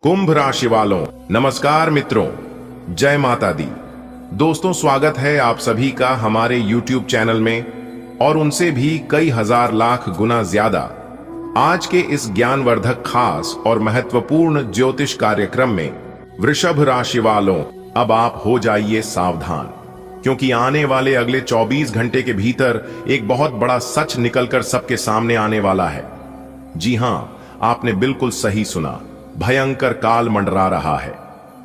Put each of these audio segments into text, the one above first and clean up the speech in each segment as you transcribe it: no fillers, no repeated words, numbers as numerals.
कुंभ राशि वालों, नमस्कार मित्रों, जय माता दी। दोस्तों, स्वागत है आप सभी का हमारे YouTube चैनल में और उनसे भी कई हजार लाख गुना ज्यादा आज के इस ज्ञानवर्धक खास और महत्वपूर्ण ज्योतिष कार्यक्रम में। वृषभ राशि वालों, अब आप हो जाइए सावधान, क्योंकि आने वाले अगले 24 घंटे के भीतर एक बहुत बड़ा सच निकलकर सबके सामने आने वाला है। जी हां, आपने बिल्कुल सही सुना, भयंकर काल मंडरा रहा है।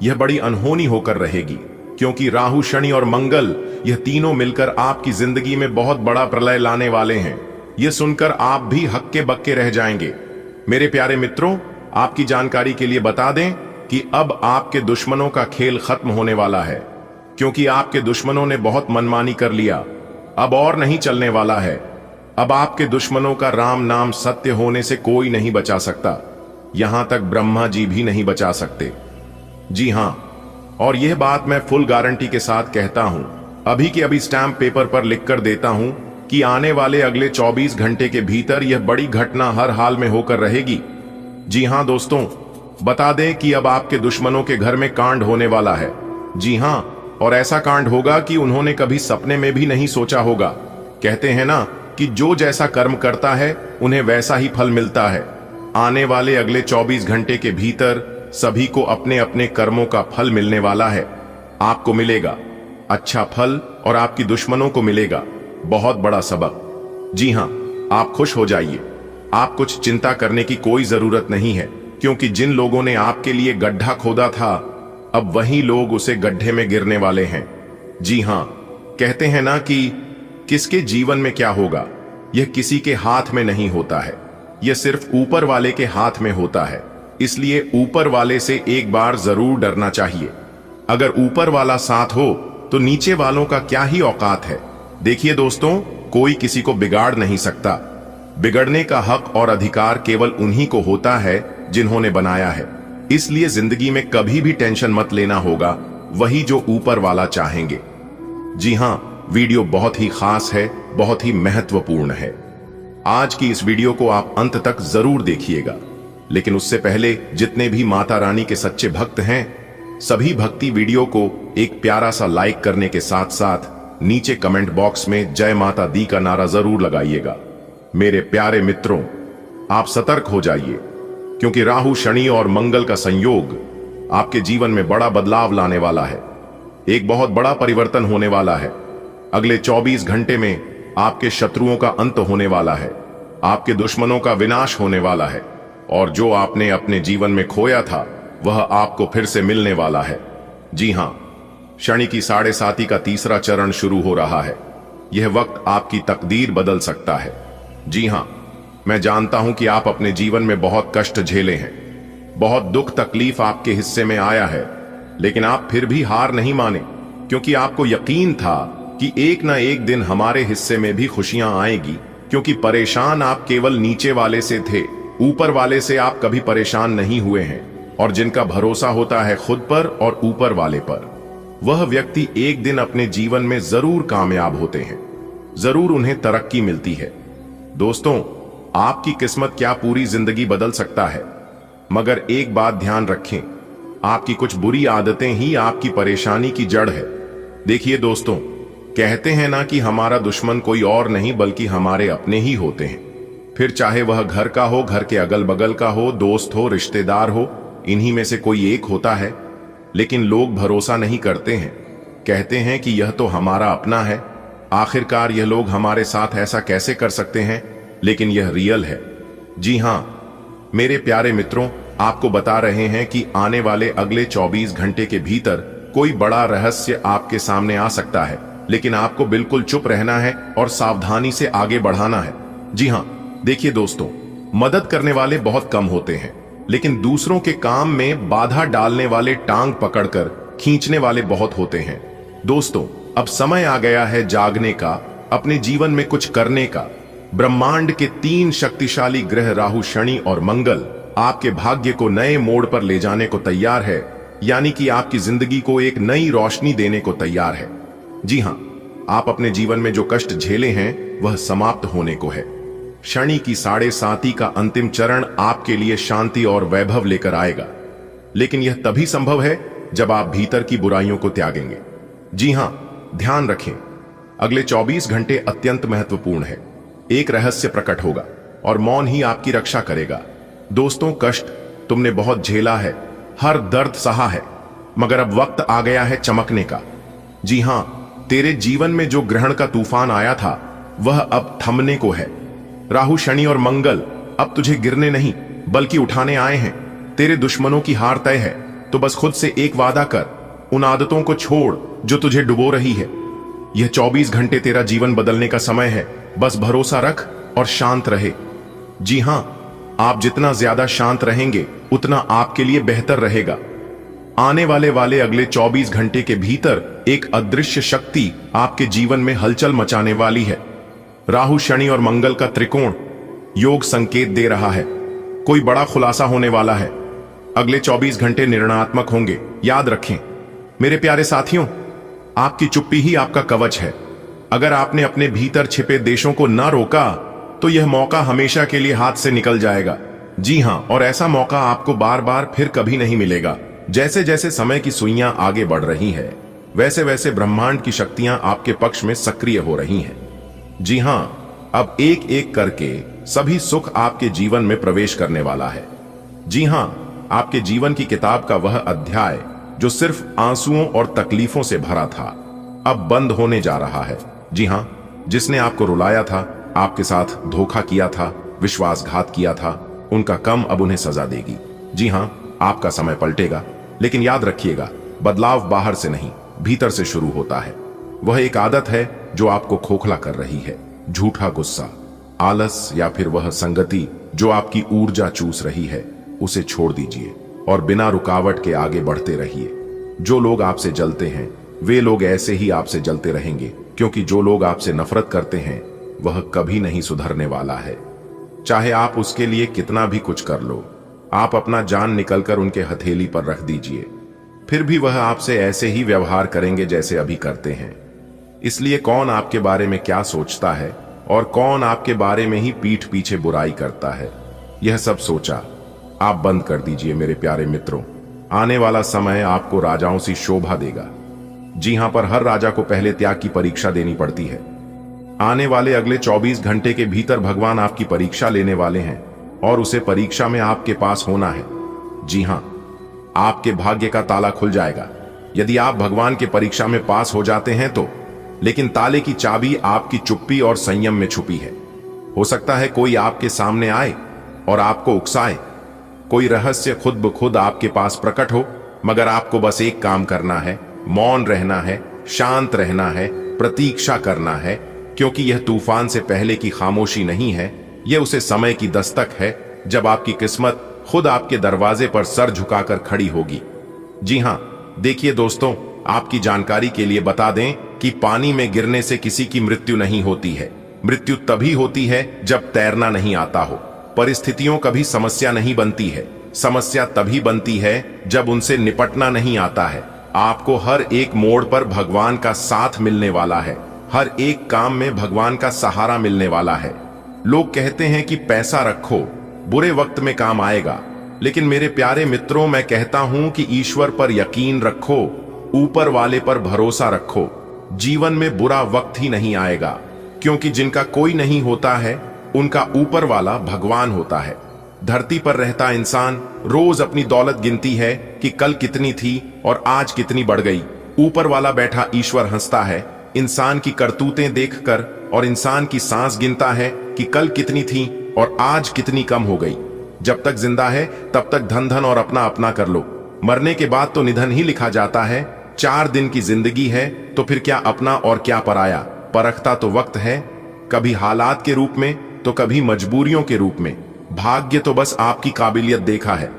यह बड़ी अनहोनी होकर रहेगी, क्योंकि राहु, शनि और मंगल, यह तीनों मिलकर आपकी जिंदगी में बहुत बड़ा प्रलय लाने वाले हैं। यह सुनकर आप भी हक्के बक्के रह जाएंगे। मेरे प्यारे मित्रों, आपकी जानकारी के लिए बता दें कि अब आपके दुश्मनों का खेल खत्म होने वाला है, क्योंकि आपके दुश्मनों ने बहुत मनमानी कर लिया। अब और नहीं चलने वाला है। अब आपके दुश्मनों का राम नाम सत्य होने से कोई नहीं बचा सकता, यहां तक ब्रह्मा जी भी नहीं बचा सकते। जी हां, और यह बात मैं फुल गारंटी के साथ कहता हूं, अभी के अभी स्टैंप पेपर पर लिखकर देता हूं कि आने वाले अगले 24 घंटे के भीतर यह बड़ी घटना हर हाल में होकर रहेगी। जी हां दोस्तों, बता दें कि अब आपके दुश्मनों के घर में कांड होने वाला है। जी हां, और ऐसा कांड होगा कि उन्होंने कभी सपने में भी नहीं सोचा होगा। कहते हैं ना कि जो जैसा कर्म करता है उन्हें वैसा ही फल मिलता है। आने वाले अगले 24 घंटे के भीतर सभी को अपने अपने कर्मों का फल मिलने वाला है। आपको मिलेगा अच्छा फल और आपकी दुश्मनों को मिलेगा बहुत बड़ा सबक। जी हां, आप खुश हो जाइए। आप कुछ चिंता करने की कोई जरूरत नहीं है, क्योंकि जिन लोगों ने आपके लिए गड्ढा खोदा था, अब वही लोग उसे गड्ढे में गिरने वाले हैं। जी हां, कहते हैं ना कि किसके जीवन में क्या होगा, यह किसी के हाथ में नहीं होता है, यह सिर्फ ऊपर वाले के हाथ में होता है। इसलिए ऊपर वाले से एक बार जरूर डरना चाहिए। अगर ऊपर वाला साथ हो तो नीचे वालों का क्या ही औकात है। देखिए दोस्तों, कोई किसी को बिगाड़ नहीं सकता। बिगड़ने का हक और अधिकार केवल उन्हीं को होता है जिन्होंने बनाया है। इसलिए जिंदगी में कभी भी टेंशन मत लेना होगा, वही जो ऊपर वाला चाहेंगे। जी हां, वीडियो बहुत ही खास है, बहुत ही महत्वपूर्ण है। आज की इस वीडियो को आप अंत तक जरूर देखिएगा, लेकिन उससे पहले जितने भी माता रानी के सच्चे भक्त हैं, सभी भक्ति वीडियो को एक प्यारा सा लाइक करने के साथ साथ नीचे कमेंट बॉक्स में जय माता दी का नारा जरूर लगाइएगा। मेरे प्यारे मित्रों, आप सतर्क हो जाइए, क्योंकि राहु, शनि और मंगल का संयोग आपके जीवन में बड़ा बदलाव लाने वाला है। एक बहुत बड़ा परिवर्तन होने वाला है। अगले 24 घंटे में आपके शत्रुओं का अंत होने वाला है, आपके दुश्मनों का विनाश होने वाला है, और जो आपने अपने जीवन में खोया था वह आपको फिर से मिलने वाला है। जी हां, शनि की 7.5 का तीसरा चरण शुरू हो रहा है। यह वक्त आपकी तकदीर बदल सकता है। जी हां, मैं जानता हूं कि आप अपने जीवन में बहुत कष्ट झेले हैं, बहुत दुख तकलीफ आपके हिस्से में आया है, लेकिन आप फिर भी हार नहीं माने, क्योंकि आपको यकीन था कि एक ना एक दिन हमारे हिस्से में भी खुशियां आएगी। क्योंकि परेशान आप केवल नीचे वाले से थे, ऊपर वाले से आप कभी परेशान नहीं हुए हैं। और जिनका भरोसा होता है खुद पर और ऊपर वाले पर, वह व्यक्ति एक दिन अपने जीवन में जरूर कामयाब होते हैं, जरूर उन्हें तरक्की मिलती है। दोस्तों, आपकी किस्मत क्या पूरी जिंदगी बदल सकता है, मगर एक बात ध्यान रखें, आपकी कुछ बुरी आदतें ही आपकी परेशानी की जड़ है। देखिए दोस्तों, कहते हैं ना कि हमारा दुश्मन कोई और नहीं बल्कि हमारे अपने ही होते हैं। फिर चाहे वह घर का हो, घर के अगल बगल का हो, दोस्त हो, रिश्तेदार हो, इन्हीं में से कोई एक होता है। लेकिन लोग भरोसा नहीं करते हैं, कहते हैं कि यह तो हमारा अपना है, आखिरकार यह लोग हमारे साथ ऐसा कैसे कर सकते हैं, लेकिन यह रियल है। जी हां, मेरे प्यारे मित्रों, आपको बता रहे हैं कि आने वाले अगले 24 घंटे के भीतर कोई बड़ा रहस्य आपके सामने आ सकता है, लेकिन आपको बिल्कुल चुप रहना है और सावधानी से आगे बढ़ाना है। जी हां, देखिए दोस्तों, मदद करने वाले बहुत कम होते हैं, लेकिन दूसरों के काम में बाधा डालने वाले, टांग पकड़कर खींचने वाले बहुत होते हैं। दोस्तों, अब समय आ गया है जागने का, अपने जीवन में कुछ करने का। ब्रह्मांड के 3 शक्तिशाली ग्रह राहु, शनि और मंगल आपके भाग्य को नए मोड़ पर ले जाने को तैयार है, यानी कि आपकी जिंदगी को एक नई रोशनी देने को तैयार है। जी हां, आप अपने जीवन में जो कष्ट झेले हैं वह समाप्त होने को है। शनि की 7.5 का अंतिम चरण आपके लिए शांति और वैभव लेकर आएगा। लेकिन यह तभी संभव है जब आप भीतर की बुराइयों को त्यागेंगे। जी हां, ध्यान रखें, अगले 24 घंटे अत्यंत महत्वपूर्ण है। एक रहस्य प्रकट होगा और मौन ही आपकी रक्षा करेगा। दोस्तों, कष्ट तुमने बहुत झेला है, हर दर्द सहा है, मगर अब वक्त आ गया है चमकने का। जी हां, तेरे जीवन में जो ग्रहण का तूफान आया था वह अब थमने को है। राहु, शनि और मंगल अब तुझे गिरने नहीं बल्कि उठाने आए हैं। तेरे दुश्मनों की हार तय है, तो बस खुद से एक वादा कर, उन आदतों को छोड़ जो तुझे डुबो रही है। यह 24 घंटे तेरा जीवन बदलने का समय है, बस भरोसा रख और शांत रहे। जी हां, आप जितना ज्यादा शांत रहेंगे उतना आपके लिए बेहतर रहेगा। आने वाले अगले 24 घंटे के भीतर एक अदृश्य शक्ति आपके जीवन में हलचल मचाने वाली है। राहु, शनि और मंगल का त्रिकोण योग संकेत दे रहा है, कोई बड़ा खुलासा होने वाला है। अगले 24 घंटे निर्णयात्मक होंगे। याद रखें मेरे प्यारे साथियों, आपकी चुप्पी ही आपका कवच है। अगर आपने अपने भीतर छिपे देशों को न रोका तो यह मौका हमेशा के लिए हाथ से निकल जाएगा। जी हां, और ऐसा मौका आपको बार बार फिर कभी नहीं मिलेगा। जैसे जैसे समय की सुइयां आगे बढ़ रही है, वैसे वैसे ब्रह्मांड की शक्तियां आपके पक्ष में सक्रिय हो रही हैं। जी हां, अब एक एक करके सभी सुख आपके जीवन में प्रवेश करने वाला है। जी हां, आपके जीवन की किताब का वह अध्याय जो सिर्फ आंसुओं और तकलीफों से भरा था, अब बंद होने जा रहा है। जी हां, जिसने आपको रुलाया था, आपके साथ धोखा किया था, विश्वासघात किया था, उनका कम अब उन्हें सजा देगी। जी हां, आपका समय पलटेगा, लेकिन याद रखिएगा, बदलाव बाहर से नहीं, भीतर से शुरू होता है। वह एक आदत है जो आपको खोखला कर रही है, झूठा गुस्सा, आलस या फिर वह संगति जो आपकी ऊर्जा चूस रही है, उसे छोड़ दीजिए और बिना रुकावट के आगे बढ़ते रहिए। जो लोग आपसे जलते हैं वे लोग ऐसे ही आपसे जलते रहेंगे, क्योंकि जो लोग आपसे नफरत करते हैं वह कभी नहीं सुधरने वाला है। चाहे आप उसके लिए कितना भी कुछ कर लो, आप अपना जान निकलकर उनके हथेली पर रख दीजिए, फिर भी वह आपसे ऐसे ही व्यवहार करेंगे जैसे अभी करते हैं। इसलिए कौन आपके बारे में क्या सोचता है और कौन आपके बारे में ही पीठ पीछे बुराई करता है, यह सब सोचा आप बंद कर दीजिए मेरे प्यारे मित्रों। आने वाला समय आपको राजाओं सी शोभा देगा। जी हां, पर हर राजा को पहले त्याग की परीक्षा देनी पड़ती है। आने वाले अगले 24 घंटे के भीतर भगवान आपकी परीक्षा लेने वाले हैं और उसे परीक्षा में आपके पास होना है। जी हां, आपके भाग्य का ताला खुल जाएगा यदि आप भगवान के परीक्षा में पास हो जाते हैं तो, लेकिन ताले की चाबी आपकी चुप्पी और संयम में छुपी है। हो सकता है कोई आपके सामने आए और आपको उकसाए, कोई रहस्य खुद ब खुद आपके पास प्रकट हो, मगर आपको बस एक काम करना है, मौन रहना है, शांत रहना है, प्रतीक्षा करना है, क्योंकि यह तूफान से पहले की खामोशी नहीं है, यह उसे समय की दस्तक है जब आपकी किस्मत खुद आपके दरवाजे पर सर झुकाकर खड़ी होगी। जी हां, देखिए दोस्तों, आपकी जानकारी के लिए बता दें कि पानी में गिरने से किसी की मृत्यु नहीं होती है। मृत्यु तभी होती है जब तैरना नहीं आता हो। परिस्थितियों कभी समस्या नहीं बनती है, समस्या तभी बनती है जब उनसे निपटना नहीं आता है। आपको हर एक मोड़ पर भगवान का साथ मिलने वाला है, हर एक काम में भगवान का सहारा मिलने वाला है। लोग कहते हैं कि पैसा रखो, बुरे वक्त में काम आएगा, लेकिन मेरे प्यारे मित्रों, मैं कहता हूं कि ईश्वर पर यकीन रखो, ऊपर वाले पर भरोसा रखो। जीवन में बुरा वक्त ही नहीं आएगा, क्योंकि जिनका कोई नहीं होता है उनका ऊपर वाला भगवान होता है। धरती पर रहता इंसान रोज अपनी दौलत गिनती है कि कल कितनी थी और आज कितनी बढ़ गई। ऊपर वाला बैठा ईश्वर हंसता है इंसान की करतूतें देखकर, और इंसान की सांस गिनता है कि कल कितनी थी और आज कितनी कम हो गई। जब तक जिंदा है तब तक धन धन और अपना अपना कर लो, मरने के बाद तो निधन ही लिखा जाता है। 4 दिन की जिंदगी है तो फिर क्या अपना और क्या पराया। परखता तो वक्त है, कभी हालात के रूप में तो कभी मजबूरियों के रूप में। भाग्य तो बस आपकी काबिलियत देखा है।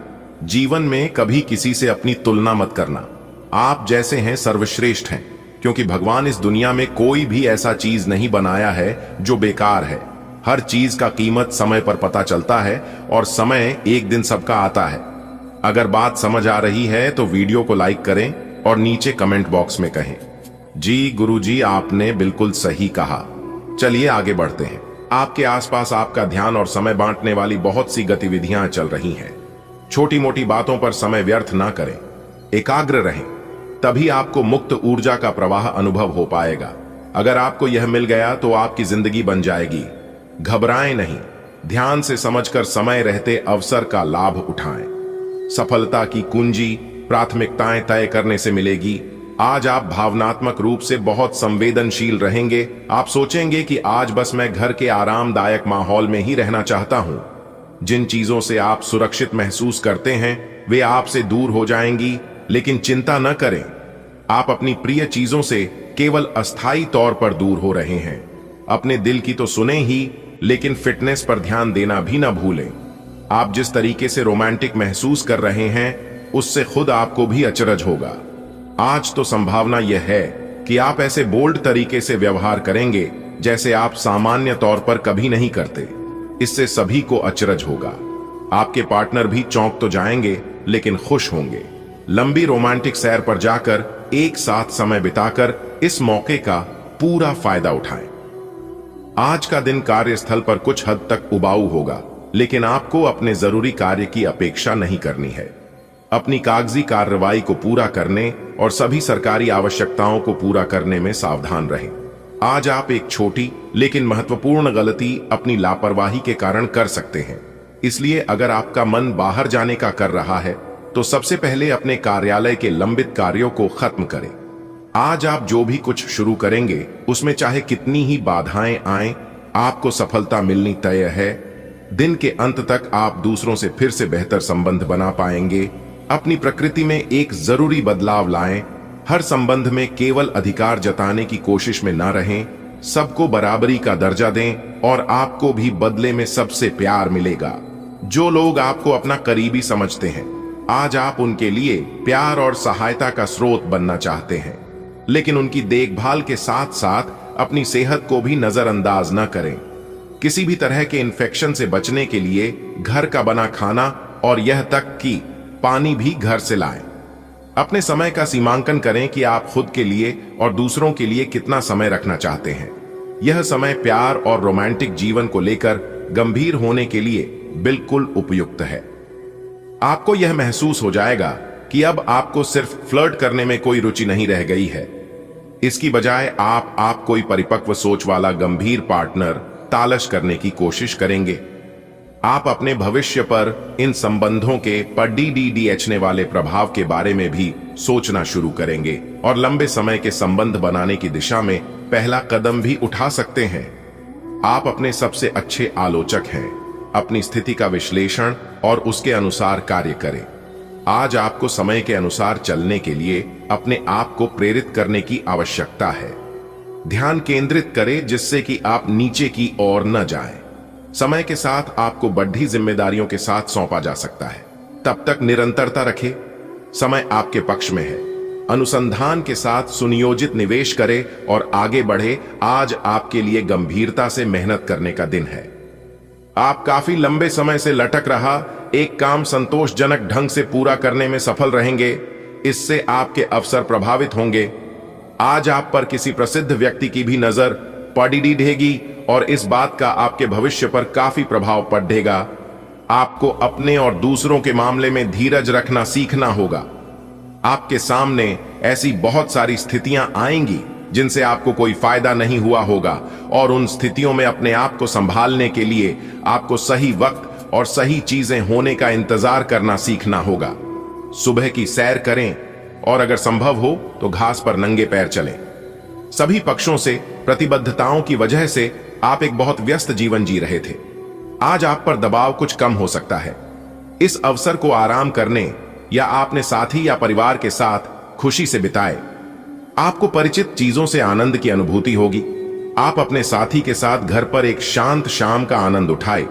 जीवन में कभी किसी से अपनी तुलना मत करना। आप जैसे हैं सर्वश्रेष्ठ हैं, क्योंकि भगवान इस दुनिया में कोई भी ऐसा चीज नहीं बनाया है जो बेकार है। हर चीज का कीमत समय पर पता चलता है और समय एक दिन सबका आता है। अगर बात समझ आ रही है तो वीडियो को लाइक करें और नीचे कमेंट बॉक्स में कहें, जी गुरुजी आपने बिल्कुल सही कहा। चलिए आगे बढ़ते हैं। आपके आसपास आपका ध्यान और समय बांटने वाली बहुत सी गतिविधियां चल रही हैं। छोटी मोटी बातों पर समय व्यर्थ ना करें, एकाग्र रहें, तभी आपको मुक्त ऊर्जा का प्रवाह अनुभव हो पाएगा। अगर आपको यह मिल गया तो आपकी जिंदगी बन जाएगी। घबराएं नहीं, ध्यान से समझकर समय रहते अवसर का लाभ उठाएं। सफलता की कुंजी प्राथमिकताएं तय करने से मिलेगी। आज आप भावनात्मक रूप से बहुत संवेदनशील रहेंगे। आप सोचेंगे कि आज बस मैं घर के आरामदायक माहौल में ही रहना चाहता हूं। जिन चीजों से आप सुरक्षित महसूस करते हैं वे आपसे दूर हो जाएंगी, लेकिन चिंता न करें, आप अपनी प्रिय चीजों से केवल अस्थायी तौर पर दूर हो रहे हैं। अपने दिल की तो सुने ही, लेकिन फिटनेस पर ध्यान देना भी न भूलें। आप जिस तरीके से रोमांटिक महसूस कर रहे हैं उससे खुद आपको भी अचरज होगा। आज तो संभावना यह है कि आप ऐसे बोल्ड तरीके से व्यवहार करेंगे जैसे आप सामान्य तौर पर कभी नहीं करते। इससे सभी को अचरज होगा। आपके पार्टनर भी चौंक तो जाएंगे लेकिन खुश होंगे। लंबी रोमांटिक सैर पर जाकर एक साथ समय बिताकर इस मौके का पूरा फायदा उठाएं। आज का दिन कार्यस्थल पर कुछ हद तक उबाऊ होगा, लेकिन आपको अपने जरूरी कार्य की अपेक्षा नहीं करनी है। अपनी कागजी कार्रवाई को पूरा करने और सभी सरकारी आवश्यकताओं को पूरा करने में सावधान रहें। आज आप एक छोटी लेकिन महत्वपूर्ण गलती अपनी लापरवाही के कारण कर सकते हैं। इसलिए अगर आपका मन बाहर जाने का कर रहा है तो सबसे पहले अपने कार्यालय के लंबित कार्यों को खत्म करें। आज आप जो भी कुछ शुरू करेंगे उसमें चाहे कितनी ही बाधाएं आएं, आपको सफलता मिलनी तय है। दिन के अंत तक आप दूसरों से फिर से बेहतर संबंध बना पाएंगे। अपनी प्रकृति में एक जरूरी बदलाव लाएं। हर संबंध में केवल अधिकार जताने की कोशिश में न रहें, सबको बराबरी का दर्जा दें और आपको भी बदले में सबसे प्यार मिलेगा। जो लोग आपको अपना करीबी समझते हैं, आज आप उनके लिए प्यार और सहायता का स्रोत बनना चाहते हैं, लेकिन उनकी देखभाल के साथ साथ अपनी सेहत को भी नजरअंदाज न करें। किसी भी तरह के इन्फेक्शन से बचने के लिए घर का बना खाना और यह तक कि पानी भी घर से लाएं। अपने समय का सीमांकन करें कि आप खुद के लिए और दूसरों के लिए कितना समय रखना चाहते हैं। यह समय प्यार और रोमांटिक जीवन को लेकर गंभीर होने के लिए बिल्कुल उपयुक्त है। आपको यह महसूस हो जाएगा कि अब आपको सिर्फ फ्लर्ट करने में कोई रुचि नहीं रह गई है। इसकी बजाय आप कोई परिपक्व सोच वाला गंभीर पार्टनर तालाश करने की कोशिश करेंगे। आप अपने भविष्य पर इन संबंधों के पड़ने वाले प्रभाव के बारे में भी सोचना शुरू करेंगे और लंबे समय के संबंध बनाने की दिशा में पहला कदम भी उठा सकते हैं। आप अपने सबसे अच्छे आलोचक हैं। अपनी स्थिति का विश्लेषण और उसके अनुसार कार्य करें। आज आपको समय के अनुसार चलने के लिए अपने आप को प्रेरित करने की आवश्यकता है। ध्यान केंद्रित करें जिससे कि आप नीचे की ओर न जाएं। समय के साथ आपको बढ़ी जिम्मेदारियों के साथ सौंपा जा सकता है। तब तक निरंतरता रखें। समय आपके पक्ष में है। अनुसंधान के साथ सुनियोजित निवेश करें और आगे बढ़े। आज आपके लिए गंभीरता से मेहनत करने का दिन है। आप काफी लंबे समय से लटक रहा एक काम संतोषजनक ढंग से पूरा करने में सफल रहेंगे। इससे आपके अवसर प्रभावित होंगे। आज आप पर किसी प्रसिद्ध व्यक्ति की भी नजर पड़ेगी और इस बात का आपके भविष्य पर काफी प्रभाव पड़ेगा। आपको अपने और दूसरों के मामले में धीरज रखना सीखना होगा। आपके सामने ऐसी बहुत सारी स्थितियां आएंगी जिनसे आपको कोई फायदा नहीं हुआ होगा और उन स्थितियों में अपने आप को संभालने के लिए आपको सही वक्त और सही चीजें होने का इंतजार करना सीखना होगा। सुबह की सैर करें और अगर संभव हो तो घास पर नंगे पैर चलें। सभी पक्षों से प्रतिबद्धताओं की वजह से आप एक बहुत व्यस्त जीवन जी रहे थे। आज आप पर दबाव कुछ कम हो सकता है। इस अवसर को आराम करने या अपने साथी या परिवार के साथ खुशी से बिताएं। आपको परिचित चीजों से आनंद की अनुभूति होगी। आप अपने साथी के साथ घर पर एक शांत शाम का आनंद उठाएं,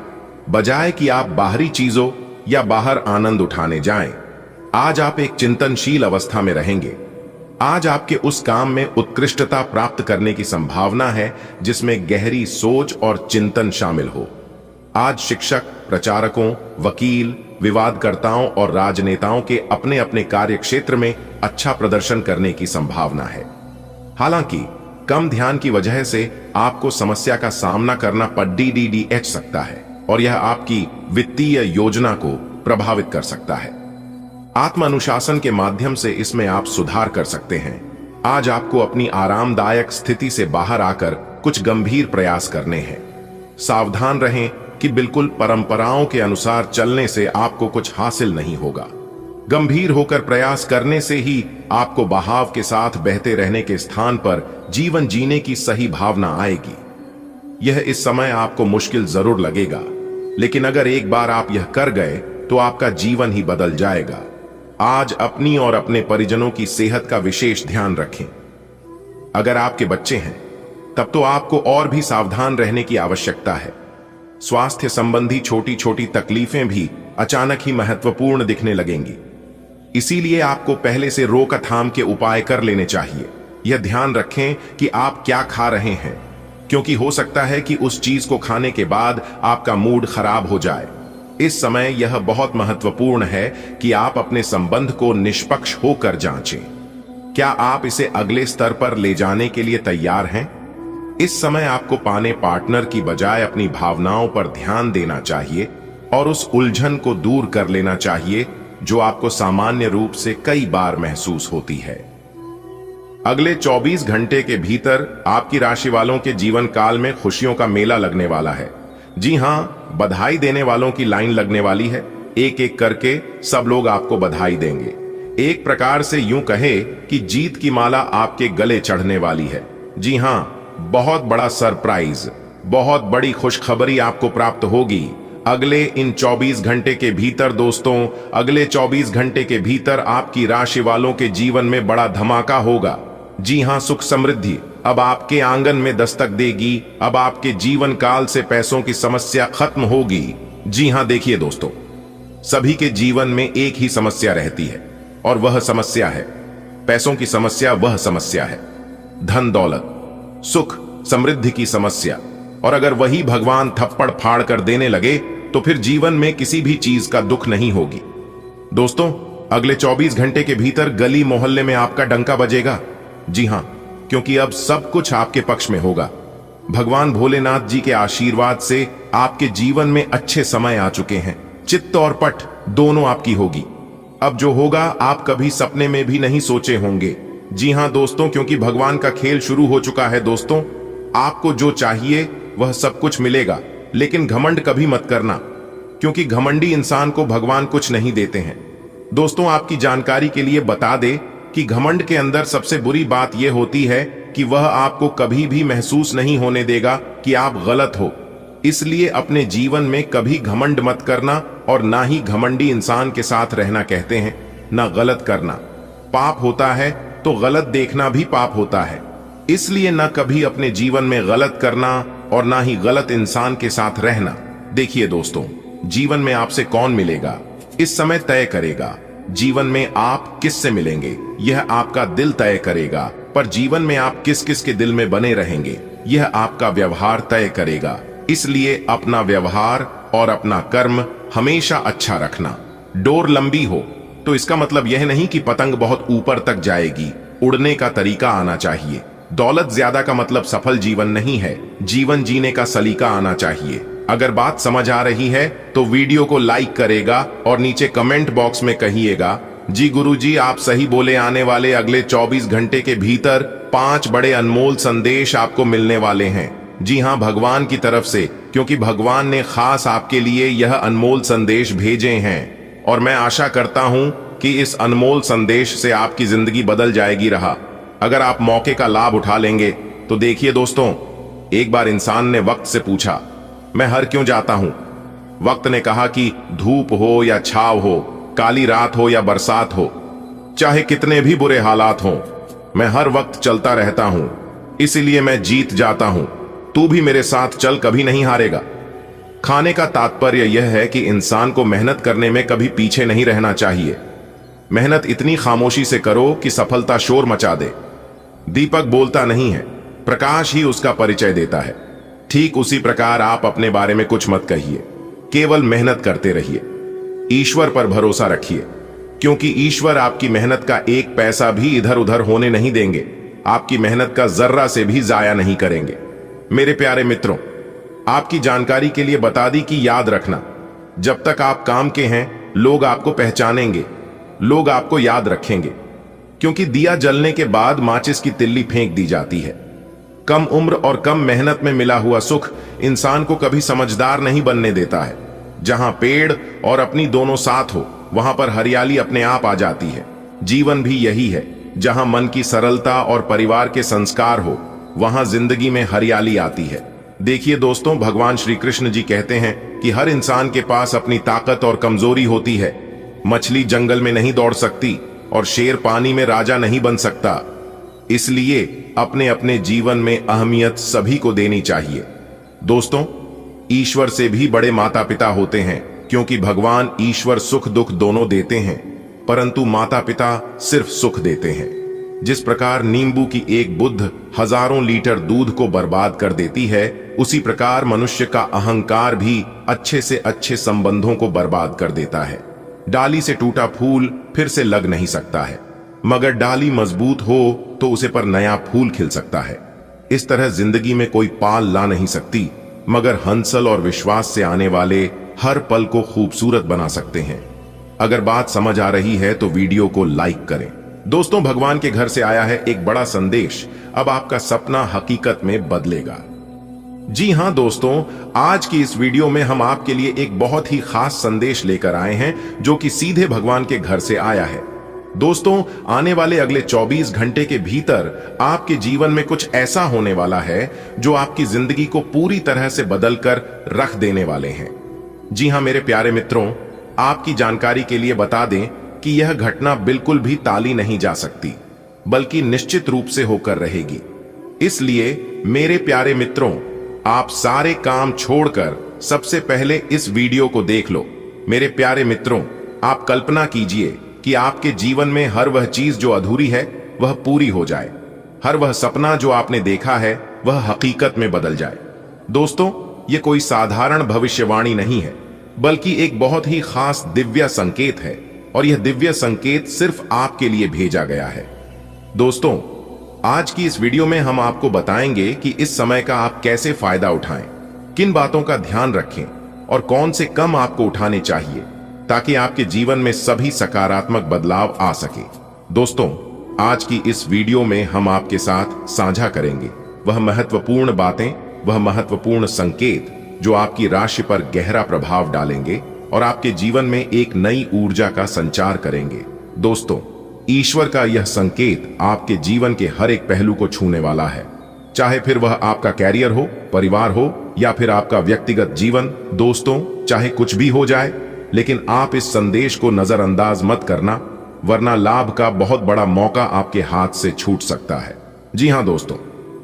बजाय कि आप बाहरी चीजों या बाहर आनंद उठाने जाएं। आज आप एक चिंतनशील अवस्था में रहेंगे। आज आपके उस काम में उत्कृष्टता प्राप्त करने की संभावना है जिसमें गहरी सोच और चिंतन शामिल हो। आज शिक्षक, प्रचारकों, वकील, विवादकर्ताओं और राजनेताओं के अपने अपने कार्य क्षेत्र में अच्छा प्रदर्शन करने की संभावना है। हालांकि कम ध्यान की वजह से आपको समस्या का सामना करना पड़ सकता है और यह आपकी वित्तीय योजना को प्रभावित कर सकता है। आत्म अनुशासन के माध्यम से इसमें आप सुधार कर सकते हैं। आज आपको अपनी आरामदायक स्थिति से बाहर आकर कुछ गंभीर प्रयास करने हैं। सावधान रहें कि बिल्कुल परंपराओं के अनुसार चलने से आपको कुछ हासिल नहीं होगा। गंभीर होकर प्रयास करने से ही आपको बहाव के साथ बहते रहने के स्थान पर जीवन जीने की सही भावना आएगी। यह इस समय आपको मुश्किल जरूर लगेगा, लेकिन अगर एक बार आप यह कर गए तो आपका जीवन ही बदल जाएगा। आज अपनी और अपने परिजनों की सेहत का विशेष ध्यान रखें। अगर आपके बच्चे हैं तब तो आपको और भी सावधान रहने की आवश्यकता है। स्वास्थ्य संबंधी छोटी छोटी तकलीफें भी अचानक ही महत्वपूर्ण दिखने लगेंगी। इसीलिए आपको पहले से रोकथाम के उपाय कर लेने चाहिए। यह ध्यान रखें कि आप क्या खा रहे हैं, क्योंकि हो सकता है कि उस चीज को खाने के बाद आपका मूड खराब हो जाए। इस समय यह बहुत महत्वपूर्ण है कि आप अपने संबंध को निष्पक्ष होकर जांचें। क्या आप इसे अगले स्तर पर ले जाने के लिए तैयार हैं? इस समय आपको पाने पार्टनर की बजाय अपनी भावनाओं पर ध्यान देना चाहिए और उस उलझन को दूर कर लेना चाहिए जो आपको सामान्य रूप से कई बार महसूस होती है। अगले 24 घंटे के भीतर आपकी राशि वालों के जीवन काल में खुशियों का मेला लगने वाला है। जी हां, बधाई देने वालों की लाइन लगने वाली है। एक एक करके सब लोग आपको बधाई देंगे। एक प्रकार से यूं कहे कि जीत की माला आपके गले चढ़ने वाली है। जी हां, बहुत बड़ा सरप्राइज, बहुत बड़ी खुशखबरी आपको प्राप्त होगी अगले इन 24 घंटे के भीतर। दोस्तों, अगले 24 घंटे के भीतर आपकी राशि वालों के जीवन में बड़ा धमाका होगा। जी हां, सुख समृद्धि अब आपके आंगन में दस्तक देगी। अब आपके जीवन काल से पैसों की समस्या खत्म होगी। जी हां, देखिए दोस्तों, सभी के जीवन में एक ही समस्या रहती है और वह समस्या है पैसों की समस्या। वह समस्या है धन दौलत सुख समृद्धि की समस्या। और अगर वही भगवान थप्पड़ फाड़ कर देने लगे तो फिर जीवन में किसी भी चीज का दुख नहीं होगी। दोस्तों, अगले 24 घंटे के भीतर गली मोहल्ले में आपका डंका बजेगा। जी हां, क्योंकि अब सब कुछ आपके पक्ष में होगा। भगवान भोलेनाथ जी के आशीर्वाद से आपके जीवन में अच्छे समय आ चुके हैं। चित्त और पट दोनों आपकी होगी। अब जो होगा आप कभी सपने में भी नहीं सोचे होंगे। जी हां दोस्तों, क्योंकि भगवान का खेल शुरू हो चुका है। दोस्तों, आपको जो चाहिए वह सब कुछ मिलेगा, लेकिन घमंड कभी मत करना, क्योंकि घमंडी इंसान को भगवान कुछ नहीं देते हैं। दोस्तों, आपकी जानकारी के लिए बता दे कि घमंड के अंदर सबसे बुरी बात यह होती है कि वह आपको कभी भी महसूस नहीं होने देगा कि आप गलत हो। इसलिए अपने जीवन में कभी घमंड मत करना और ना ही घमंडी इंसान के साथ रहना कहते हैं। ना गलत करना पाप होता है तो गलत देखना भी पाप होता है। इसलिए ना कभी अपने जीवन में गलत करना और ना ही गलत इंसान के साथ रहना। देखिए दोस्तों, जीवन में आपसे कौन मिलेगा इस समय तय करेगा। जीवन में आप किससे मिलेंगे यह आपका दिल तय करेगा, पर जीवन में आप किस किस के दिल में बने रहेंगे यह आपका व्यवहार तय करेगा। इसलिए अपना व्यवहार और अपना कर्म हमेशा अच्छा रखना। डोर लंबी हो तो इसका मतलब यह नहीं कि पतंग बहुत ऊपर तक जाएगी। उड़ने का तरीका आना चाहिए। दौलत ज्यादा का मतलब सफल जीवन नहीं है। जीवन जीने का सलीका आना चाहिए। अगर बात समझ आ रही है तो वीडियो को लाइक करेगा और नीचे कमेंट बॉक्स में कहिएगा, जी गुरुजी आप सही बोले। आने वाले अगले 24 घंटे के भीतर 5 बड़े अनमोल संदेश आपको मिलने वाले हैं। जी हां, भगवान की तरफ से, क्योंकि भगवान ने खास आपके लिए यह अनमोल संदेश भेजे हैं और मैं आशा करता हूं कि इस अनमोल संदेश से आपकी जिंदगी बदल जाएगी। रहा अगर आप मौके का लाभ उठा लेंगे तो देखिए दोस्तों, एक बार इंसान ने वक्त से पूछा, मैं हर क्यों जाता हूं? वक्त ने कहा कि धूप हो या छाव हो, काली रात हो या बरसात हो, चाहे कितने भी बुरे हालात हों, मैं हर वक्त चलता रहता हूं, इसीलिए मैं जीत जाता हूं। तू भी मेरे साथ चल, कभी नहीं हारेगा। खाने का तात्पर्य यह है कि इंसान को मेहनत करने में कभी पीछे नहीं रहना चाहिए। मेहनत इतनी खामोशी से करो कि सफलता शोर मचा दे। दीपक बोलता नहीं है, प्रकाश ही उसका परिचय देता है। ठीक उसी प्रकार आप अपने बारे में कुछ मत कहिए, केवल मेहनत करते रहिए। ईश्वर पर भरोसा रखिए, क्योंकि ईश्वर आपकी मेहनत का एक पैसा भी इधर उधर होने नहीं देंगे। आपकी मेहनत का जर्रा से भी जाया नहीं करेंगे। मेरे प्यारे मित्रों, आपकी जानकारी के लिए बता दी कि याद रखना, जब तक आप काम के हैं लोग आपको पहचानेंगे, लोग आपको याद रखेंगे, क्योंकि दिया जलने के बाद माचिस की तिल्ली फेंक दी जाती है। कम उम्र और कम मेहनत में मिला हुआ सुख इंसान को कभी समझदार नहीं बनने देता है। जहां पेड़ और अपनी दोनों साथ हो, वहां पर हरियाली अपने आप आ जाती है। जीवन भी यही है, जहां मन की सरलता और परिवार के संस्कार हो, वहां जिंदगी में हरियाली आती है। देखिए दोस्तों, भगवान श्री कृष्ण जी कहते हैं कि हर इंसान के पास अपनी ताकत और कमजोरी होती है। मछली जंगल में नहीं दौड़ सकती और शेर पानी में राजा नहीं बन सकता। इसलिए अपने अपने जीवन में अहमियत सभी को देनी चाहिए। दोस्तों, ईश्वर से भी बड़े माता पिता होते हैं, क्योंकि भगवान ईश्वर सुख दुख दोनों देते हैं, परंतु माता पिता सिर्फ सुख देते हैं। जिस प्रकार नींबू की एक बूंद हजारों लीटर दूध को बर्बाद कर देती है, उसी प्रकार मनुष्य का अहंकार भी अच्छे से अच्छे संबंधों को बर्बाद कर देता है। डाली से टूटा फूल फिर से लग नहीं सकता है, मगर डाली मजबूत हो तो उसे पर नया फूल खिल सकता है। इस तरह जिंदगी में कोई पाल ला नहीं सकती, मगर हंसल और विश्वास से आने वाले हर पल को खूबसूरत बना सकते हैं। अगर बात समझ आ रही है तो वीडियो को लाइक करें। दोस्तों, भगवान के घर से आया है एक बड़ा संदेश। अब आपका सपना हकीकत में बदलेगा। जी हां दोस्तों, आज की इस वीडियो में हम आपके लिए एक बहुत ही खास संदेश लेकर आए हैं, जो कि सीधे भगवान के घर से आया है। दोस्तों, आने वाले अगले 24 घंटे के भीतर आपके जीवन में कुछ ऐसा होने वाला है जो आपकी जिंदगी को पूरी तरह से बदलकर रख देने वाले हैं। जी हां मेरे प्यारे मित्रों, आपकी जानकारी के लिए बता दें कि यह घटना बिल्कुल भी टाली नहीं जा सकती, बल्कि निश्चित रूप से होकर रहेगी। इसलिए मेरे प्यारे मित्रों, आप सारे काम छोड़कर सबसे पहले इस वीडियो को देख लो। मेरे प्यारे मित्रों, आप कल्पना कीजिए कि आपके जीवन में हर वह चीज जो अधूरी है वह पूरी हो जाए। हर वह सपना जो आपने देखा है वह हकीकत में बदल जाए। दोस्तों, यह कोई साधारण भविष्यवाणी नहीं है, बल्कि एक बहुत ही खास दिव्य संकेत है, और यह दिव्य संकेत सिर्फ आपके लिए भेजा गया है। दोस्तों, आज की इस वीडियो में हम आपको बताएंगे कि इस समय का आप कैसे फायदा उठाएं, किन बातों का ध्यान रखें और कौन से कम आपको उठाने चाहिए, ताकि आपके जीवन में सभी सकारात्मक बदलाव आ सके। दोस्तों, आज की इस वीडियो में हम आपके साथ साझा करेंगे वह महत्वपूर्ण बातें, वह महत्वपूर्ण संकेत जो आपकी राशि पर गहरा प्रभाव डालेंगे और आपके जीवन में एक नई ऊर्जा का संचार करेंगे। दोस्तों, ईश्वर का यह संकेत आपके जीवन के हर एक पहलू को छूने वाला है, चाहे फिर वह आपका कैरियर हो, परिवार हो या फिर आपका व्यक्तिगत जीवन। दोस्तों, चाहे कुछ भी हो जाए, लेकिन आप इस संदेश को नजरअंदाज मत करना, वरना लाभ का बहुत बड़ा मौका आपके हाथ से छूट सकता है। जी हां दोस्तों,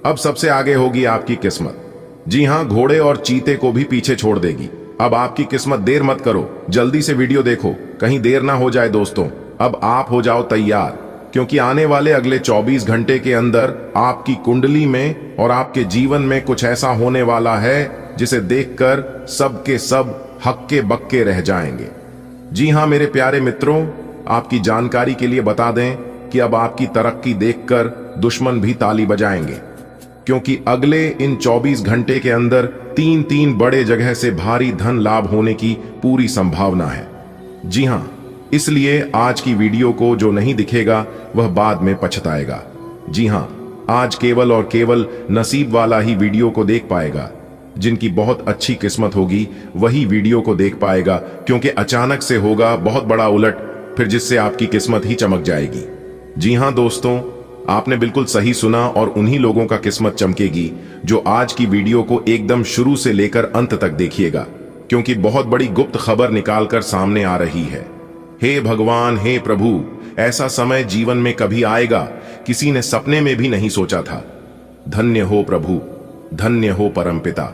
अब सबसे आगे होगी आपकी किस्मत। जी हां, घोड़े और चीते को भी पीछे छोड़ देगी। अब आपकी किस्मत। देर मत करो, जल्दी से वीडियो देखो, कहीं देर ना हो जाए। दोस्तों, अब आप हो जाओ तैयार, क्योंकि आने वाले अगले 24 घंटे के अंदर आपकी कुंडली में और आपके जीवन में कुछ ऐसा होने वाला है जिसे देखकर सबके सब हक्के बक्के रह जाएंगे। जी हां मेरे प्यारे मित्रों, आपकी जानकारी के लिए बता दें कि अब आपकी तरक्की देखकर दुश्मन भी ताली बजाएंगे, क्योंकि अगले इन 24 घंटे के अंदर तीन बड़े जगह से भारी धन लाभ होने की पूरी संभावना है। जी हां, इसलिए आज की वीडियो को जो नहीं दिखेगा वह बाद में पछताएगा। जी हां, आज केवल और केवल नसीब वाला ही वीडियो को देख पाएगा। जिनकी बहुत अच्छी किस्मत होगी वही वीडियो को देख पाएगा, क्योंकि अचानक से होगा बहुत बड़ा उलट, फिर जिससे आपकी किस्मत ही चमक जाएगी। जी हां दोस्तों, आपने बिल्कुल सही सुना, और उन्हीं लोगों का किस्मत चमकेगी जो आज की वीडियो को एकदम शुरू से लेकर अंत तक देखिएगा, क्योंकि बहुत बड़ी गुप्त खबर निकालकर सामने आ रही है। हे भगवान, हे प्रभु, ऐसा समय जीवन में कभी आएगा किसी ने सपने में भी नहीं सोचा था। धन्य हो प्रभु, धन्य हो परमपिता,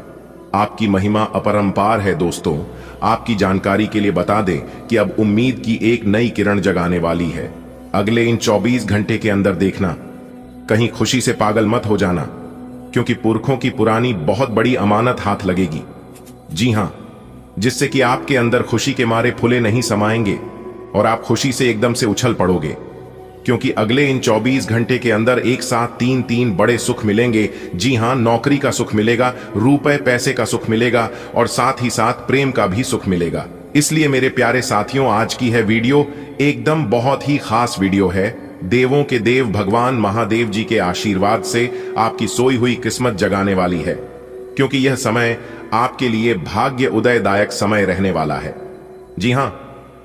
आपकी महिमा अपरंपार है। दोस्तों, आपकी जानकारी के लिए बता दें कि अब उम्मीद की एक नई किरण जगाने वाली है। अगले इन 24 घंटे के अंदर देखना, कहीं खुशी से पागल मत हो जाना, क्योंकि पुरखों की पुरानी बहुत बड़ी अमानत हाथ लगेगी। जी हां, जिससे कि आपके अंदर खुशी के मारे फुले नहीं समाएंगे और आप खुशी से एकदम से उछल पड़ोगे, क्योंकि अगले इन 24 घंटे के अंदर एक साथ तीन बड़े सुख मिलेंगे। जी हां, नौकरी का सुख मिलेगा, रुपए पैसे का सुख मिलेगा और साथ ही साथ प्रेम का भी सुख मिलेगा। इसलिए मेरे प्यारे साथियों, आज की है वीडियो एकदम बहुत ही खास वीडियो है। देवों के देव भगवान महादेव जी के आशीर्वाद से आपकी सोई हुई किस्मत जगाने वाली है, क्योंकि यह समय आपके लिए भाग्य उदयदायक समय रहने वाला है। जी हां,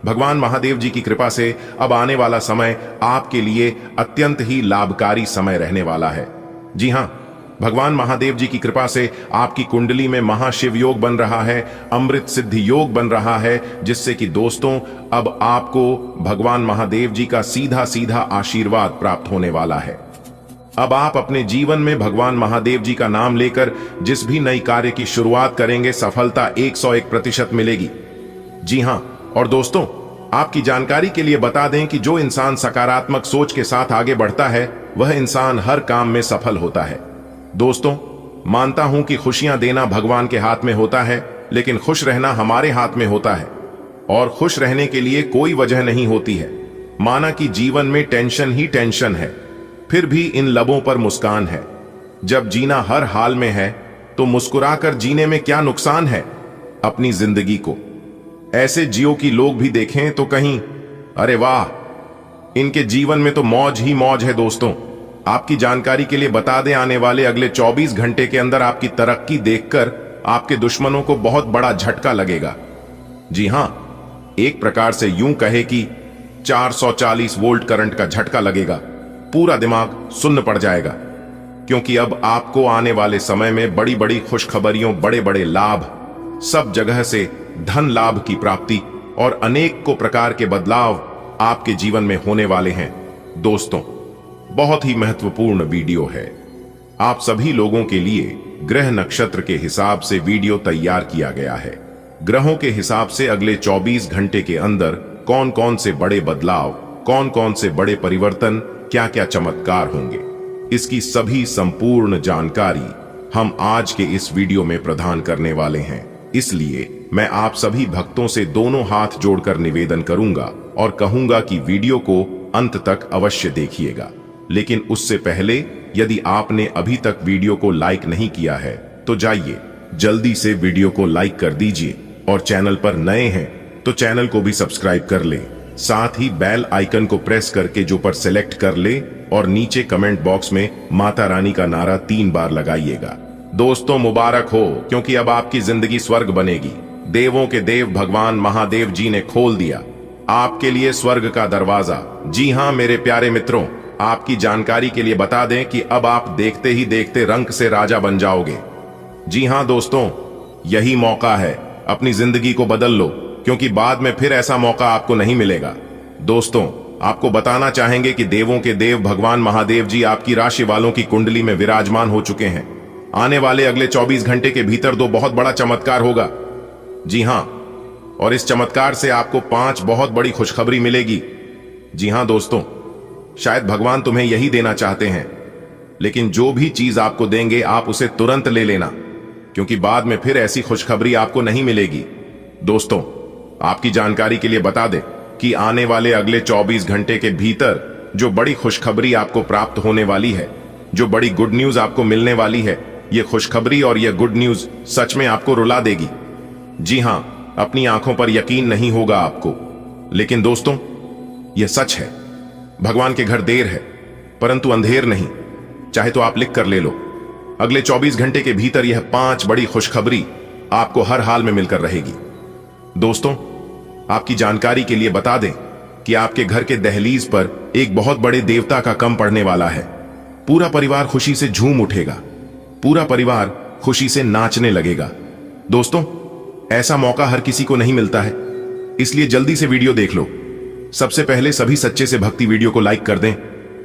भगवान महादेव जी की कृपा से अब आने वाला समय आपके लिए अत्यंत ही लाभकारी समय रहने वाला है। जी हां, भगवान महादेव जी की कृपा से आपकी कुंडली में महाशिव योग बन रहा है, अमृत सिद्धि योग बन रहा है, जिससे कि दोस्तों अब आपको भगवान महादेव जी का सीधा सीधा आशीर्वाद प्राप्त होने वाला है। अब आप अपने जीवन में भगवान महादेव जी का नाम लेकर जिस भी नई कार्य की शुरुआत करेंगे, सफलता 101% मिलेगी। जी हां, और दोस्तों आपकी जानकारी के लिए बता दें कि जो इंसान सकारात्मक सोच के साथ आगे बढ़ता है, वह इंसान हर काम में सफल होता है। दोस्तों, मानता हूं कि खुशियां देना भगवान के हाथ में होता है, लेकिन खुश रहना हमारे हाथ में होता है, और खुश रहने के लिए कोई वजह नहीं होती है। माना कि जीवन में टेंशन ही टेंशन है, फिर भी इन लबों पर मुस्कान है। जब जीना हर हाल में है, तो मुस्कुराकर जीने में क्या नुकसान है। अपनी जिंदगी को ऐसे जियो कि लोग भी देखें तो कहीं अरे वाह, इनके जीवन में तो मौज ही मौज है। दोस्तों, आपकी जानकारी के लिए बता दें, आने वाले अगले 24 घंटे के अंदर आपकी तरक्की देखकर आपके दुश्मनों को बहुत बड़ा झटका लगेगा। जी हां, एक प्रकार से यूं कहे कि 440 वोल्ट करंट का झटका लगेगा। पूरा दिमाग सुन्न पड़ जाएगा, क्योंकि अब आपको आने वाले समय में बड़ी बड़ी खुशखबरियों, बड़े बड़े लाभ, सब जगह से धन लाभ की प्राप्ति और अनेक को प्रकार के बदलाव आपके जीवन में होने वाले हैं। दोस्तों, बहुत ही महत्वपूर्ण वीडियो है। आप सभी लोगों के लिए ग्रह नक्षत्र के हिसाब से वीडियो तैयार किया गया है। ग्रहों के हिसाब से अगले 24 घंटे के अंदर कौन कौन से बड़े बदलाव, कौन कौन से बड़े परिवर्तन, क्या क्या चमत्कार होंगे, इसकी सभी संपूर्ण जानकारी हम आज के इस वीडियो में प्रदान करने वाले हैं। इसलिए मैं आप सभी भक्तों से दोनों हाथ जोड़कर निवेदन करूंगा और कहूंगा कि वीडियो को अंत तक अवश्य देखिएगा। लेकिन उससे पहले यदि आपने अभी तक वीडियो को लाइक नहीं किया है, तो जाइए जल्दी से वीडियो को लाइक कर दीजिए, और चैनल पर नए हैं तो चैनल को भी सब्सक्राइब कर ले। साथ ही बेल आइकन को प्रेस करके जो पर सेलेक्ट कर ले, और नीचे कमेंट बॉक्स में माता रानी का नारा 3 बार लगाइएगा। दोस्तों, मुबारक हो, क्योंकि अब आपकी जिंदगी स्वर्ग बनेगी। देवों के देव भगवान महादेव जी ने खोल दिया आपके लिए स्वर्ग का दरवाजा। जी हां मेरे प्यारे मित्रों, आपकी जानकारी के लिए बता दें कि अब आप देखते ही देखते रंक से राजा बन जाओगे। जी हां दोस्तों, यही मौका है, अपनी जिंदगी को बदल लो, क्योंकि बाद में फिर ऐसा मौका आपको नहीं मिलेगा। दोस्तों, आपको बताना चाहेंगे कि देवों के देव भगवान महादेव जी आपकी राशि वालों की कुंडली में विराजमान हो चुके हैं। आने वाले अगले 24 घंटे के भीतर 2 बहुत बड़ा चमत्कार होगा। जी हां, और इस चमत्कार से आपको 5 बहुत बड़ी खुशखबरी मिलेगी। जी हां दोस्तों, शायद भगवान तुम्हें यही देना चाहते हैं, लेकिन जो भी चीज आपको देंगे आप उसे तुरंत ले लेना, क्योंकि बाद में फिर ऐसी खुशखबरी आपको नहीं मिलेगी। दोस्तों, आपकी जानकारी के लिए बता दें कि आने वाले अगले 24 घंटे के भीतर जो बड़ी खुशखबरी आपको प्राप्त होने वाली है, जो बड़ी गुड न्यूज आपको मिलने वाली है, यह खुशखबरी और यह गुड न्यूज सच में आपको रुला देगी। जी हां, अपनी आंखों पर यकीन नहीं होगा आपको, लेकिन दोस्तों यह सच है। भगवान के घर देर है, परंतु अंधेर नहीं। चाहे तो आप लिख कर ले लो, अगले 24 घंटे के भीतर यह 5 बड़ी खुशखबरी आपको हर हाल में मिलकर रहेगी। दोस्तों, आपकी जानकारी के लिए बता दें कि आपके घर के दहलीज पर एक बहुत बड़े देवता का कम पड़ने वाला है। पूरा परिवार खुशी से झूम उठेगा, पूरा परिवार खुशी से नाचने लगेगा। दोस्तों, ऐसा मौका हर किसी को नहीं मिलता है, इसलिए जल्दी से वीडियो देख लो। सबसे पहले सभी सच्चे से भक्ति वीडियो को लाइक कर दें,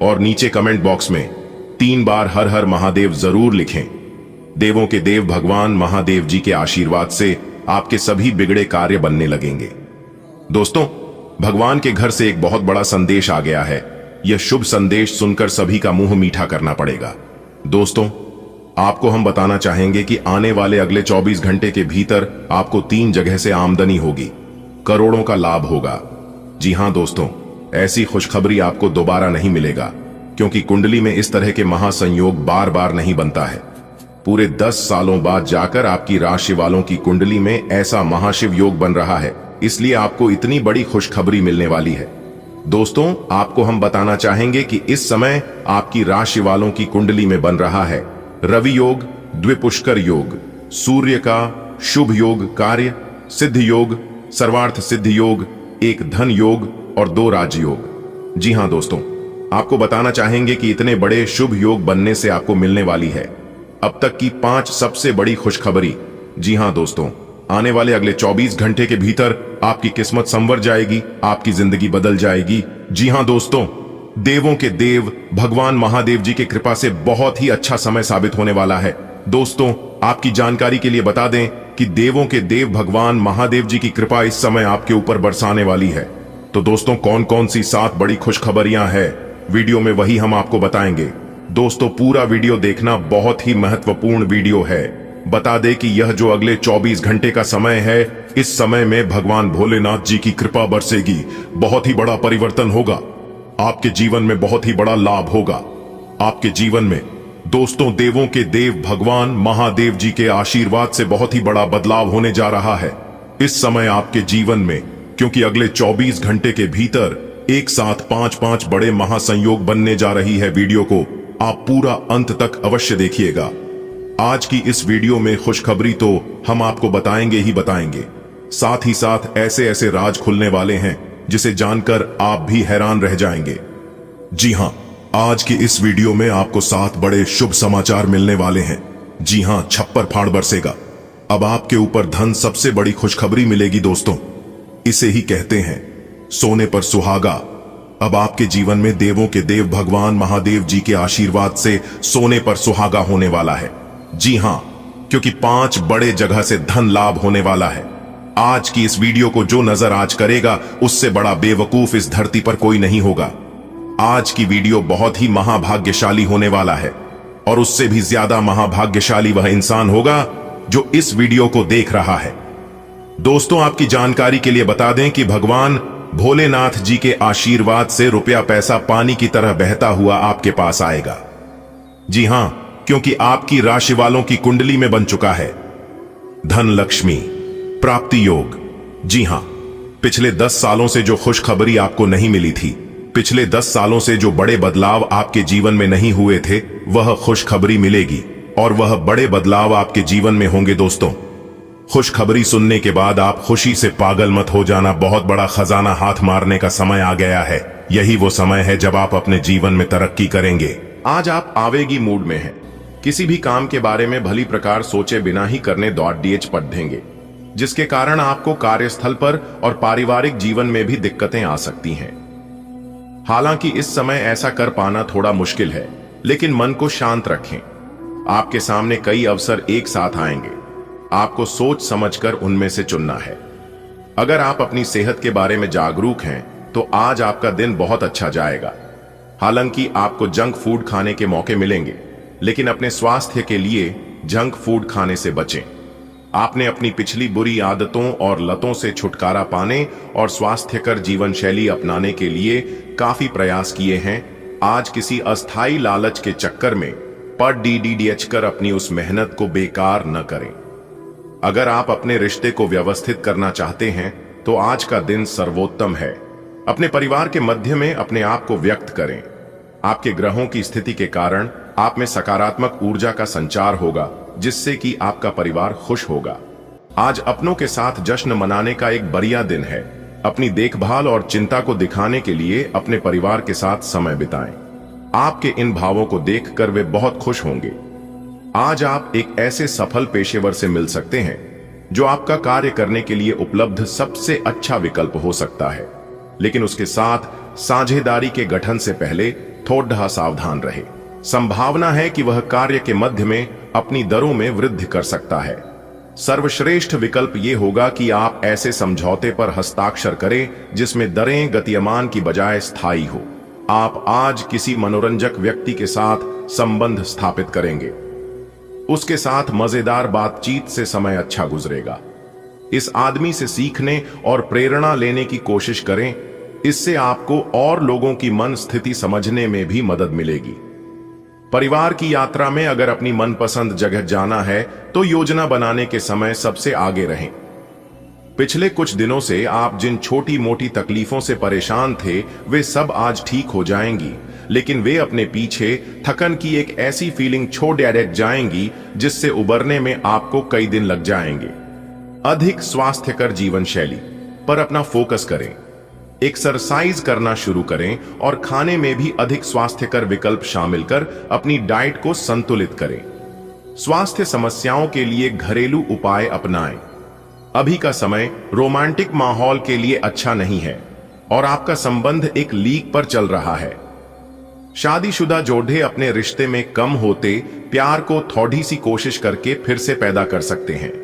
और नीचे कमेंट बॉक्स में 3 बार हर हर महादेव जरूर लिखें। देवों के देव भगवान महादेव जी के आशीर्वाद से आपके सभी बिगड़े कार्य बनने लगेंगे। दोस्तों, भगवान के घर से एक बहुत बड़ा संदेश आ गया है। यह शुभ संदेश सुनकर सभी का मुंह मीठा करना पड़ेगा। दोस्तों, आपको हम बताना चाहेंगे कि आने वाले अगले 24 घंटे के भीतर आपको 3 जगह से आमदनी होगी, करोड़ों का लाभ होगा। जी हां दोस्तों, ऐसी खुशखबरी आपको दोबारा नहीं मिलेगा, क्योंकि कुंडली में इस तरह के महासंयोग बार बार नहीं बनता है। पूरे 10 सालों बाद जाकर आपकी राशि वालों की कुंडली में ऐसा महाशिव योग बन रहा है, इसलिए आपको इतनी बड़ी खुशखबरी मिलने वाली है। दोस्तों, आपको हम बताना चाहेंगे कि इस समय आपकी राशि वालों की कुंडली में बन रहा है रवि योग, द्विपुष्कर योग, सूर्य का शुभ योग, कार्य सिद्ध योग, सर्वार्थ सिद्ध योग, एक धन योग और 2 राजयोग। जी हां दोस्तों, आपको बताना चाहेंगे कि इतने बड़े शुभ योग बनने से आपको मिलने वाली है अब तक की 5 सबसे बड़ी खुशखबरी। जी हां दोस्तों, आने वाले अगले 24 घंटे के भीतर आपकी किस्मत संवर जाएगी, आपकी जिंदगी बदल जाएगी। जी हां दोस्तों, देवों के देव भगवान महादेव जी की कृपा से बहुत ही अच्छा समय साबित होने वाला है। दोस्तों, आपकी जानकारी के लिए बता दें कि देवों के देव भगवान महादेव जी की कृपा इस समय आपके ऊपर बरसाने वाली है। तो दोस्तों, कौन कौन सी 7 बड़ी खुशखबरियां हैं वीडियो में, वही हम आपको बताएंगे। दोस्तों, पूरा वीडियो देखना, बहुत ही महत्वपूर्ण वीडियो है। बता दें कि यह जो अगले 24 घंटे का समय है, इस समय में भगवान भोलेनाथ जी की कृपा बरसेगी। बहुत ही बड़ा परिवर्तन होगा आपके जीवन में, बहुत ही बड़ा लाभ होगा आपके जीवन में। दोस्तों, देवों के देव भगवान महादेव जी के आशीर्वाद से बहुत ही बड़ा बदलाव होने जा रहा है इस समय आपके जीवन में, क्योंकि अगले 24 घंटे के भीतर एक साथ 5 बड़े महासंयोग बनने जा रही है। वीडियो को आप पूरा अंत तक अवश्य देखिएगा। आज की इस वीडियो में खुशखबरी तो हम आपको बताएंगे ही बताएंगे, साथ ही साथ ऐसे ऐसे राज खुलने वाले हैं जिसे जानकर आप भी हैरान रह जाएंगे। जी हां, आज की इस वीडियो में आपको 7 बड़े शुभ समाचार मिलने वाले हैं। जी हां, छप्पर फाड़ बरसेगा। अब आपके ऊपर धन सबसे बड़ी खुशखबरी मिलेगी दोस्तों। इसे ही कहते हैं सोने पर सुहागा। अब आपके जीवन में देवों के देव भगवान महादेव जी के आशीर्वाद से सोने पर सुहागा होने वाला है। जी हां, क्योंकि 5 बड़े जगह से धन लाभ होने वाला है। आज की इस वीडियो को जो नजर आज करेगा, उससे बड़ा बेवकूफ इस धरती पर कोई नहीं होगा। आज की वीडियो बहुत ही महाभाग्यशाली होने वाला है, और उससे भी ज्यादा महाभाग्यशाली वह इंसान होगा जो इस वीडियो को देख रहा है। दोस्तों, आपकी जानकारी के लिए बता दें कि भगवान भोलेनाथ जी के आशीर्वाद से रुपया पैसा पानी की तरह बहता हुआ आपके पास आएगा। जी हां, क्योंकि आपकी राशि वालों की कुंडली में बन चुका है धन लक्ष्मी प्राप्ति योग। जी हां, पिछले 10 सालों से जो खुशखबरी आपको नहीं मिली थी, पिछले 10 सालों से जो बड़े बदलाव आपके जीवन में नहीं हुए थे, वह खुशखबरी मिलेगी, और वह बड़े बदलाव आपके जीवन में होंगे। दोस्तों, खुशखबरी सुनने के बाद आप खुशी से पागल मत हो जाना। बहुत बड़ा खजाना हाथ मारने का समय आ गया है। यही वो समय है जब आप अपने जीवन में तरक्की करेंगे। आज आप आवेगी मूड में हैं। किसी भी काम के बारे में भली प्रकार सोचे बिना ही करने .dh पढ़ देंगे, जिसके कारण आपको कार्यस्थल पर और पारिवारिक जीवन में भी दिक्कतें आ सकती हैं। हालांकि इस समय ऐसा कर पाना थोड़ा मुश्किल है, लेकिन मन को शांत रखें। आपके सामने कई अवसर एक साथ आएंगे, आपको सोच समझकर उनमें से चुनना है। अगर आप अपनी सेहत के बारे में जागरूक हैं, तो आज आपका दिन बहुत अच्छा जाएगा। हालांकि आपको जंक फूड खाने के मौके मिलेंगे, लेकिन अपने स्वास्थ्य के लिए जंक फूड खाने से बचें। आपने अपनी पिछली बुरी आदतों और लतों से छुटकारा पाने और स्वास्थ्यकर जीवन शैली अपनाने के लिए काफी प्रयास किए हैं। आज किसी अस्थायी लालच के चक्कर में पर DDH कर अपनी उस मेहनत को बेकार न करें। अगर आप अपने रिश्ते को व्यवस्थित करना चाहते हैं, तो आज का दिन सर्वोत्तम है। अपने परिवार के मध्य में अपने आप को व्यक्त करें। आपके ग्रहों की स्थिति के कारण आप में सकारात्मक ऊर्जा का संचार होगा, जिससे कि आपका परिवार खुश होगा। आज अपनों के साथ जश्न मनाने का एक बढ़िया दिन है। अपनी देखभाल और चिंता को दिखाने के लिए अपने परिवार के साथ समय बिताएं। आपके इन भावों को देखकर वे बहुत खुश होंगे। आज आप एक ऐसे सफल पेशेवर से मिल सकते हैं जो आपका कार्य करने के लिए उपलब्ध सबसे अच्छा विकल्प हो सकता है, लेकिन उसके साथ साझेदारी के गठन से पहले थोड़ा सावधान रहे। संभावना है कि वह कार्य के मध्य में अपनी दरों में वृद्धि कर सकता है। सर्वश्रेष्ठ विकल्प यह होगा कि आप ऐसे समझौते पर हस्ताक्षर करें जिसमें दरें गतिमान की बजाय स्थायी हो। आप आज किसी मनोरंजक व्यक्ति के साथ संबंध स्थापित करेंगे। उसके साथ मजेदार बातचीत से समय अच्छा गुजरेगा। इस आदमी से सीखने और प्रेरणा लेने की कोशिश करें। इससे आपको और लोगों की मन स्थिति समझने में भी मदद मिलेगी। परिवार की यात्रा में अगर अपनी मनपसंद जगह जाना है, तो योजना बनाने के समय सबसे आगे रहें। पिछले कुछ दिनों से आप जिन छोटी मोटी तकलीफों से परेशान थे वे सब आज ठीक हो जाएंगी, लेकिन वे अपने पीछे थकन की एक ऐसी फीलिंग छोड़ जाएंगी जिससे उबरने में आपको कई दिन लग जाएंगे। अधिक स्वास्थ्यकर जीवन शैली पर अपना फोकस करें। एक्सरसाइज करना शुरू करें और खाने में भी अधिक स्वास्थ्यकर विकल्प शामिल कर अपनी डाइट को संतुलित करें। स्वास्थ्य समस्याओं के लिए घरेलू उपाय अपनाएं। अभी का समय रोमांटिक माहौल के लिए अच्छा नहीं है और आपका संबंध एक लीक पर चल रहा है। शादीशुदा जोड़े अपने रिश्ते में कम होते प्यार को थोड़ी सी कोशिश करके फिर से पैदा कर सकते हैं।